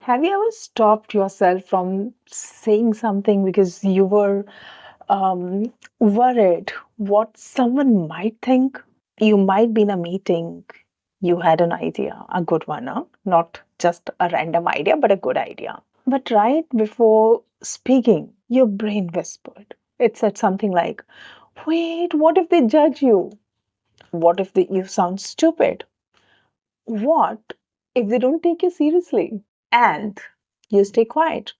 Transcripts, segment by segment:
Have you ever stopped yourself from saying something because you were worried what someone might think? You might be in a meeting, you had an idea, a good one, huh? Not just a random idea, but a good idea. But right before speaking, your brain whispered. It said something like, wait, what if they judge you? What if you sound stupid? What if they don't take you seriously? And you stay quiet.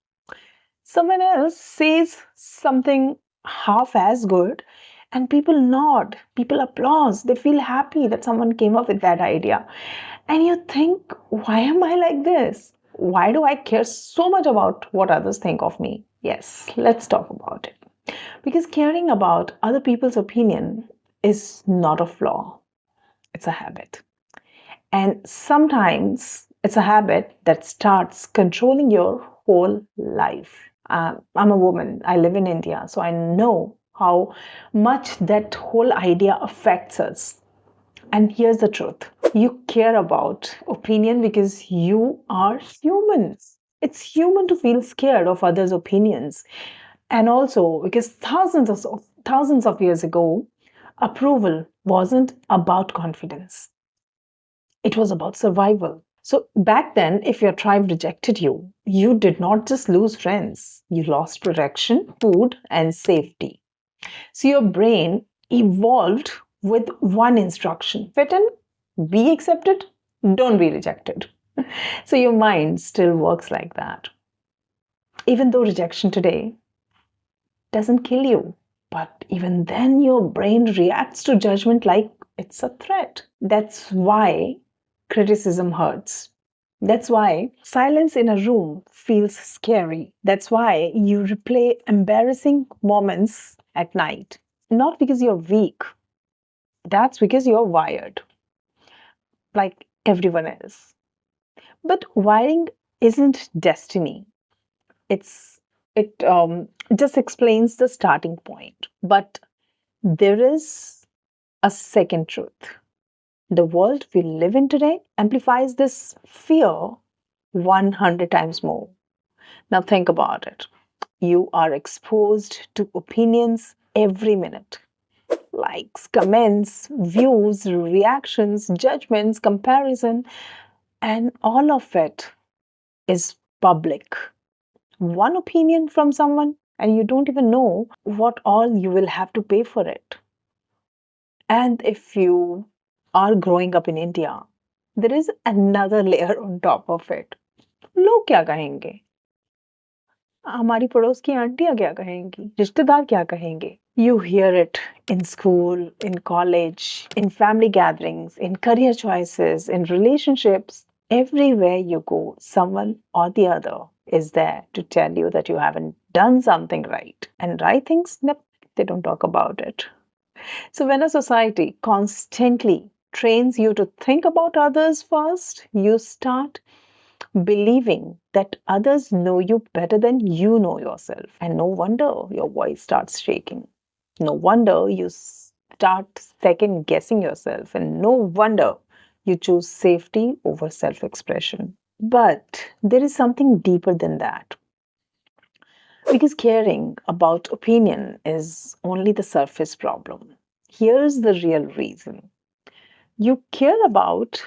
Someone else says something half as good, and people nod, people applause, they feel happy that someone came up with that idea. And you think, why am I like this? Why do I care so much about what others think of me? Yes, let's talk about it. Because caring about other people's opinion is not a flaw, it's a habit. And sometimes it's a habit that starts controlling your whole life. I'm a woman, I live in India, so I know how much that whole idea affects us. And here's the truth, you care about opinion because you are human. It's human to feel scared of others' opinions. And also because thousands of years ago, approval wasn't about confidence. It was about survival. So back then, if your tribe rejected you, you did not just lose friends, you lost protection, food, and safety. So your brain evolved with one instruction: fit in, be accepted, don't be rejected. So your mind still works like that. Even though rejection today doesn't kill you, but even then, your brain reacts to judgment like it's a threat. That's why criticism hurts. That's why silence in a room feels scary. That's why you replay embarrassing moments at night. Not because you're weak, that's because you're wired, like everyone else. But wiring isn't destiny. It's it just explains the starting point. But there is a second truth. The world we live in today amplifies this fear 100 times more. Now, think about it. You are exposed to opinions every minute: likes, comments, views, reactions, judgments, comparison, and all of it is public. One opinion from someone, and you don't even know what all you will have to pay for it. And if you are growing up in India, there is another layer on top of it. लोग क्या कहेंगे? हमारी पड़ोस की आंटियां क्या कहेंगी? रिश्तेदार क्या कहेंगे? You hear it in school, in college, in family gatherings, in career choices, in relationships. Everywhere you go, someone or the other is there to tell you that you haven't done something right. And right things, nope, they don't talk about it. So, when a society constantly trains you to think about others first, you start believing that others know you better than you know yourself. And no wonder your voice starts shaking. No wonder you start second guessing yourself. And no wonder you choose safety over self expression. But there is something deeper than that. Because caring about opinion is only the surface problem. Here's the real reason. You care about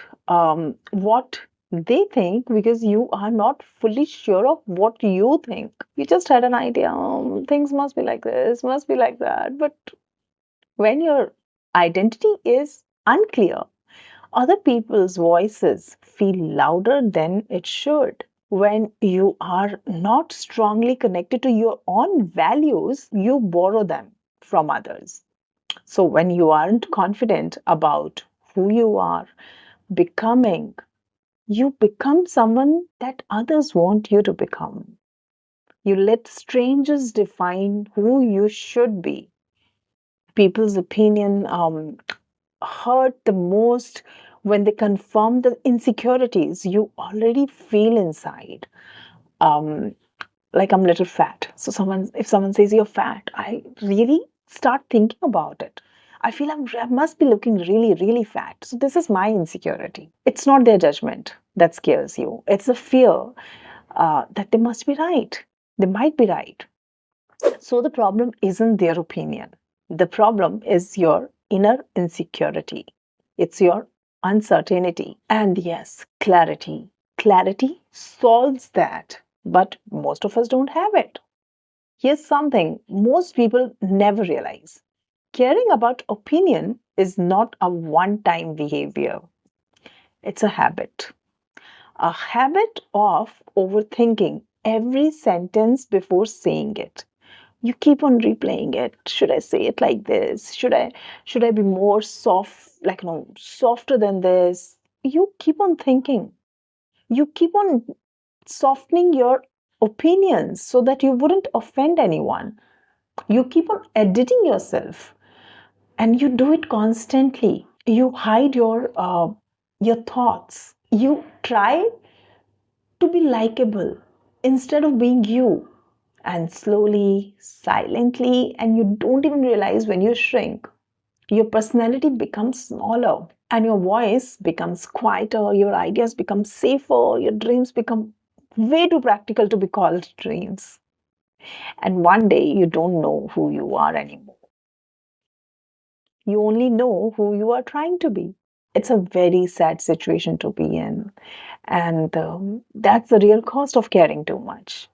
what they think because you are not fully sure of what you think. You just had an idea, things must be like this, must be like that. But when your identity is unclear, other people's voices feel louder than it should. When you are not strongly connected to your own values, you borrow them from others. So when you aren't confident about who you are becoming, you become someone that others want you to become. You let strangers define who you should be. People's opinion hurt the most when they confirm the insecurities you already feel inside. Um, like I'm little fat. So if someone says you're fat, I really start thinking about it. I feel I must be looking really, really fat. So this is my insecurity. It's not their judgment that scares you. It's the fear that they must be right. They might be right. So the problem isn't their opinion. The problem is your inner insecurity. It's your uncertainty. And yes, clarity. Clarity solves that. But most of us don't have it. Here's something most people never realize: caring about opinion is not a one time behavior, it's a habit of overthinking every sentence before saying it. You keep on replaying it. Should I say it like this? Should I be more soft, like no, softer than this? You keep on thinking. You keep on softening your opinions so that you wouldn't offend anyone. You keep on editing yourself, and you do it constantly. You hide your thoughts. You try to be likable instead of being you. And slowly, silently, and you don't even realize when you shrink, your personality becomes smaller and your voice becomes quieter, your ideas become safer, your dreams become way too practical to be called dreams. And one day you don't know who you are anymore. You only know who you are trying to be. It's a very sad situation to be in. And that's the real cost of caring too much.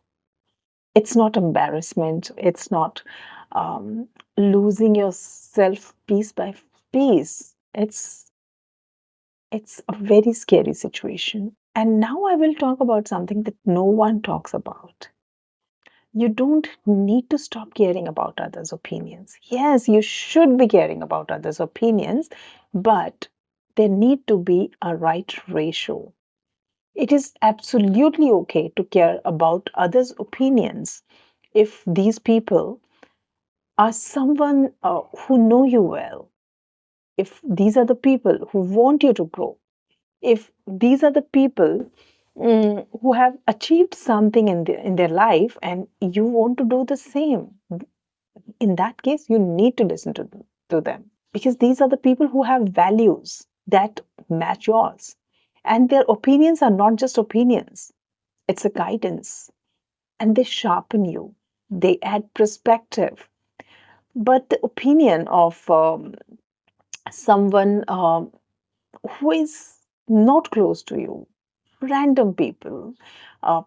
It's not embarrassment, it's not um, losing yourself piece by piece. It's a very scary situation. And now I will talk about something that no one talks about. You don't need to stop caring about others' opinions. Yes, you should be caring about others' opinions, but there need to be a right ratio. It is absolutely okay to care about others' opinions if these people are someone who know you well, if these are the people who want you to grow, if these are the people who have achieved something in their life and you want to do the same, in that case, you need to listen to them because these are the people who have values that match yours. And their opinions are not just opinions, it's a guidance, and they sharpen you, they add perspective. But the opinion of someone who is not close to you, random people,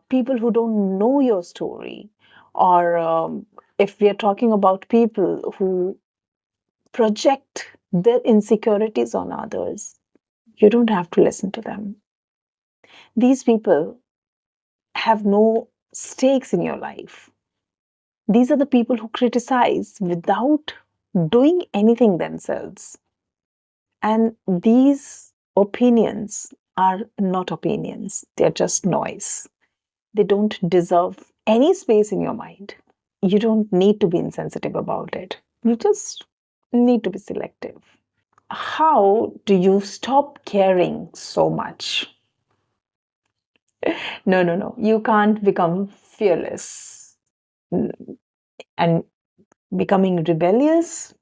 people who don't know your story, or if we are talking about people who project their insecurities on others, you don't have to listen to them. These people have no stakes in your life. These are the people who criticize without doing anything themselves. And these opinions are not opinions, they're just noise. They don't deserve any space in your mind. You don't need to be insensitive about it. You just need to be selective. How do you stop caring so much? No, no, no. You can't become fearless. And becoming rebellious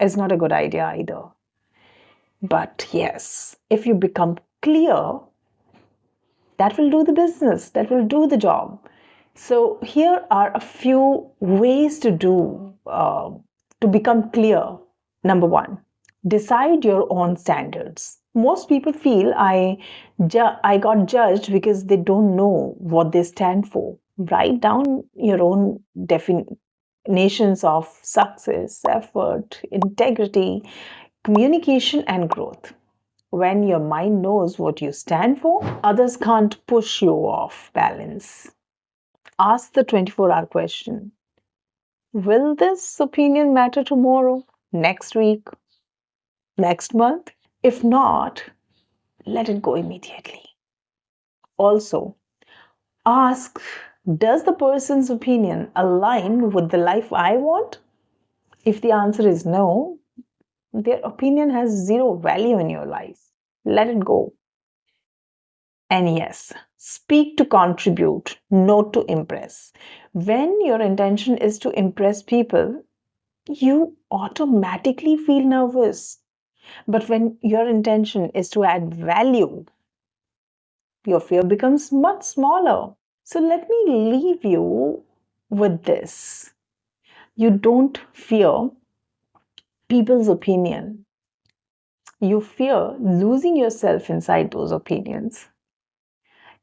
is not a good idea either. But yes, if you become clear, that will do the business, that will do the job. So here are a few ways to to become clear. Number one, decide your own standards. Most people feel I got judged because they don't know what they stand for. Write down your own definitions of success, effort, integrity, communication, and growth. When your mind knows what you stand for, others can't push you off balance. Ask the 24-hour question: will this opinion matter tomorrow, next week, next month? If not, let it go immediately. Also, ask, does the person's opinion align with the life I want? If the answer is no, their opinion has zero value in your life. Let it go. And yes, speak to contribute, not to impress. When your intention is to impress people, you automatically feel nervous. But when your intention is to add value, your fear becomes much smaller. So let me leave you with this. You don't fear people's opinion. You fear losing yourself inside those opinions.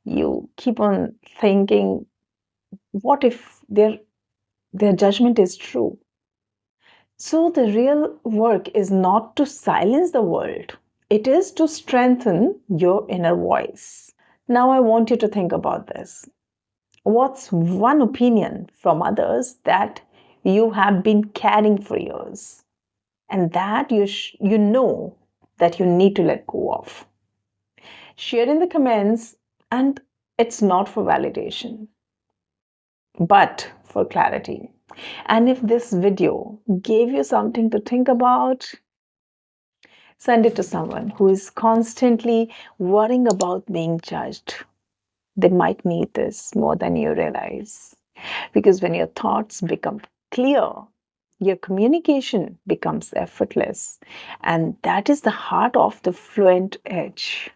You keep on thinking, what if their judgment is true? So the real work is not to silence the world. It is to strengthen your inner voice. Now I want you to think about this. What's one opinion from others that you have been carrying for years and that you know that you need to let go of? Share in the comments, and it's not for validation but for clarity. And if this video gave you something to think about, send it to someone who is constantly worrying about being judged. They might need this more than you realize. Because when your thoughts become clear, your communication becomes effortless. And that is the heart of the fluent edge.